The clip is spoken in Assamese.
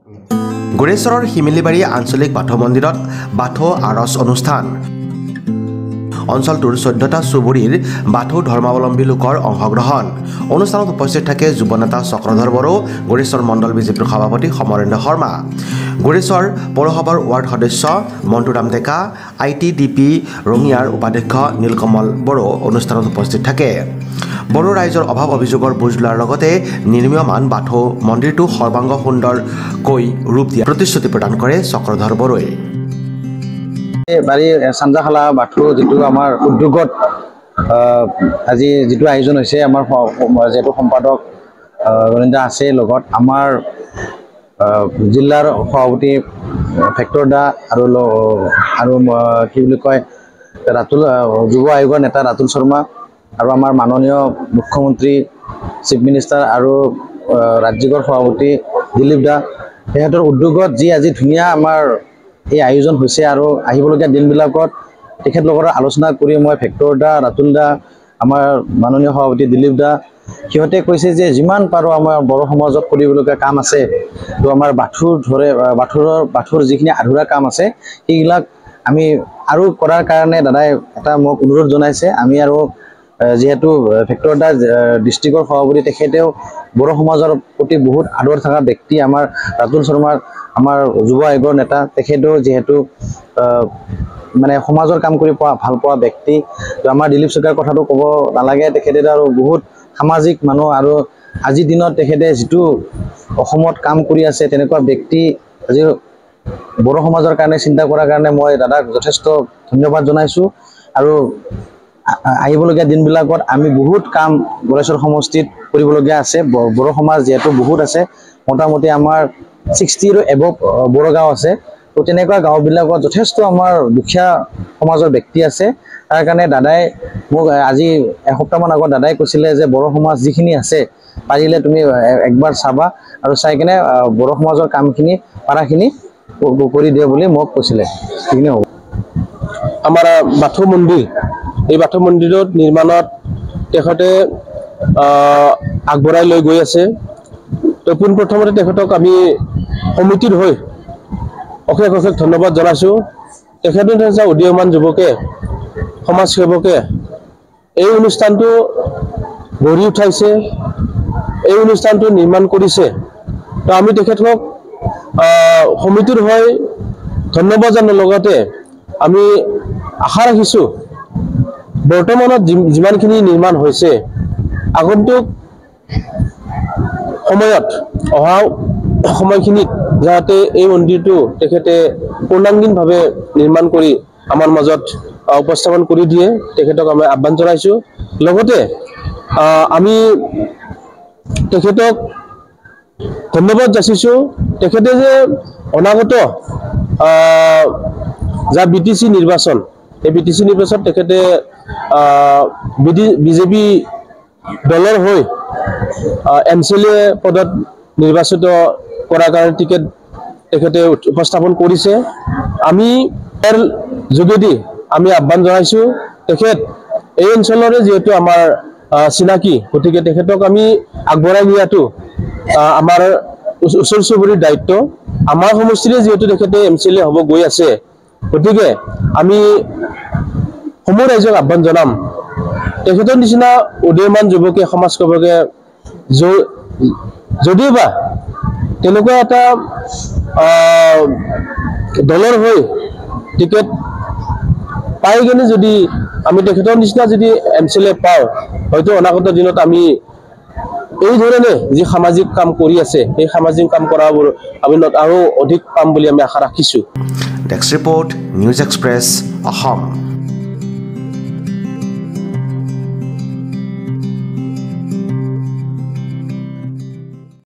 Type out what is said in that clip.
গড়েশ্বৰৰ শিমিলিবাৰী আঞ্চলিক বাথৌ মন্দিৰত বাথৌ আৰজ অনুষ্ঠান। অঞ্চলটোৰ 14টা চুবুৰীৰ বাথৌ ধৰ্মাৱলম্বী লোকৰ অংশগ্ৰহণ। অনুষ্ঠানত উপস্থিত থাকে যুৱ নেতা চক্ৰধৰ বড়ো, গড়েশ্বৰ মণ্ডল বিজেপিৰ সভাপতি সমৰেন্দ্ৰ শৰ্মা, গড়েশ্বৰ পৌৰসভাৰ ৱাৰ্ড সদস্য মণ্টুৰাম ডেকা, ITDP ৰঙিয়াৰ উপাধ্যক্ষ নীলকমল বড়ো অনুষ্ঠানত উপস্থিত থাকে। বড়ো ৰাইজৰ অভাৱ অভিযোগৰ বুজ লোৱাৰ লগতে নিৰ্মীয়মান বাথৌ মন্দিৰটো সৰ্বাংগ সুন্দৰকৈ ৰূপ দিয়া প্ৰতিশ্ৰুতি প্ৰদান কৰে চক্ৰধৰ বড়োৱে। বাৰী চাঞ্জাখালা বাথৌ যিটো আমাৰ উদ্যোগত আজি যিটো আয়োজন হৈছে, আমাৰ যিহেতু সম্পাদক ৰবীন্দ্ৰ আছে লগত, আমাৰ জিলাৰ সভাপতি ফেক্টৰ দা আৰু কি বুলি কয় ৰাতুল, যুৱ আয়োগৰ নেতা ৰাতুল শৰ্মা আৰু আমাৰ মাননীয় মুখ্যমন্ত্ৰী, চিফ মিনিষ্টাৰ আৰু ৰাজ্যিকৰ সভাপতি দিলীপ দা, সিহঁতৰ উদ্যোগত যি আজি ধুনীয়া আমাৰ এই আয়োজন হৈছে আৰু আহিবলগীয়া দিনবিলাকত তেখেতলোকৰ আলোচনা কৰি মই ফেক্টৰ দা, ৰাতুল দা, আমাৰ মাননীয় সভাপতি দিলীপ দা, সিহঁতে কৈছে যে যিমান পাৰোঁ আমাৰ বড়ো সমাজত কৰিবলগীয়া কাম আছে, তো আমাৰ বাথৌৰ যিখিনি আধৰুৱা কাম আছে সেইবিলাক আমি আৰু কৰাৰ কাৰণে দাদাই এটা মোক অনুৰোধ জনাইছে। আমি আৰু যিহেতু ফেক্টৰ দা ডিষ্ট্ৰিক্টৰ সভাপতি, তেখেতেও বড়ো সমাজৰ প্ৰতি বহুত আদৰ থকা ব্যক্তি। আমাৰ ৰাতুল শৰ্মাৰ, আমাৰ যুৱ আয়োগৰ নেতা, তেখেতেও যিহেতু মানে সমাজৰ কাম কৰি ভাল পোৱা ব্যক্তি। আমাৰ দিলীপ চৰকাৰৰ কথাটো ক'ব নালাগে, তেখেতে আৰু বহুত সামাজিক মানুহ আৰু আজিৰ দিনত তেখেতে যিটো অসমত কাম কৰি আছে তেনেকুৱা ব্যক্তি আজি বড়ো সমাজৰ কাৰণে চিন্তা কৰাৰ কাৰণে মই দাদাক যথেষ্ট ধন্যবাদ জনাইছোঁ। আৰু আহিবলগীয়া দিনবিলাকত আমি বহুত কাম গড়েশ্বৰ সমষ্টিত কৰিবলগীয়া আছে। বড়ো সমাজ যিহেতু বহুত আছে, মোটামুটি আমাৰ 60ৰো এবভ বড়ো গাঁও আছে। তো তেনেকুৱা গাঁওবিলাকত যথেষ্ট আমাৰ দুখীয়া সমাজৰ ব্যক্তি আছে। তাৰ কাৰণে দাদাই মোক আজি এসপ্তাহমান আগত দাদাই কৈছিলে যে বড়ো সমাজ যিখিনি আছে পাৰিলে তুমি একবাৰ চাবা আৰু চাই কিনে বড়ো সমাজৰ কামখিনি পাৰাখিনি কৰি দিয়ে বুলি মোক কৈছিলে। সেইখিনি হ'ব। আমাৰ বাথৌ মন্দিৰ, এই বাথৌ মন্দিৰত নিৰ্মাণত তেখেতে আগবঢ়াই লৈ গৈ আছে। তো পোনপ্ৰথমতে তেখেতক আমি সমিতিৰ হৈ অশেষ অশেষ ধন্যবাদ জনাইছোঁ। তেখেতে হৈছে উদীয়মান যুৱকে, সমাজসেৱকে এই অনুষ্ঠানটো গঢ়ি উঠাইছে, এই অনুষ্ঠানটো নিৰ্মাণ কৰিছে। তো আমি তেখেতক সমিতিৰ হৈ ধন্যবাদ জনোৱাৰ লগতে আমি আশা ৰাখিছোঁ বৰ্তমানত যিমানখিনি নিৰ্মাণ হৈছে, আগন্তুক সময়ত অহা সময়খিনিত যাতে এই মন্দিৰটো তেখেতে পূৰ্ণাংগীনভাৱে নিৰ্মাণ কৰি আমাৰ মাজত উপস্থাপন কৰি দিয়ে, তেখেতক আমি আহ্বান জনাইছোঁ। লগতে আমি তেখেতক ধন্যবাদ যাচিছোঁ। তেখেতে যে অনাগত যা BTC নিৰ্বাচন, এই BTC নিৰ্বাচনত তেখেতে বিজেপি দলৰ হৈ MCLA পদত নিৰ্বাচিত কৰাৰ কাৰণে টিকেট তেখেতে উপস্থাপন কৰিছে। আমি ইয়াৰ যোগেদি আমি আহ্বান জনাইছোঁ, তেখেত এই অঞ্চলৰে যিহেতু আমাৰ চিনাকি, গতিকে তেখেতক আমি আগবঢ়াই নিয়াটো আমাৰ ওচৰ চুবুৰীৰ দায়িত্ব। আমাৰ সমষ্টিৰে যিহেতু তেখেতে MCLA হ'ব গৈ আছে, গতিকে আমি সমূহ ৰাইজক আহ্বান জনাম, তেখেতৰ নিচিনা উদীয়মান যুৱকে, সমাজসেৱকে যদিওবা তেনেকুৱা এটা দলৰ হৈ টিকেট পাই কিনে যদি আমি তেখেতৰ নিচিনা যদি MCLA পাওঁ, হয়তো অনাগত দিনত আমি এই ধৰণে যি সামাজিক কাম কৰি আছে, সেই সামাজিক কাম কৰাবোৰ আমি আৰু অধিক পাম বুলি আমি আশা ৰাখিছোঁ। Desk report, news express, Assam.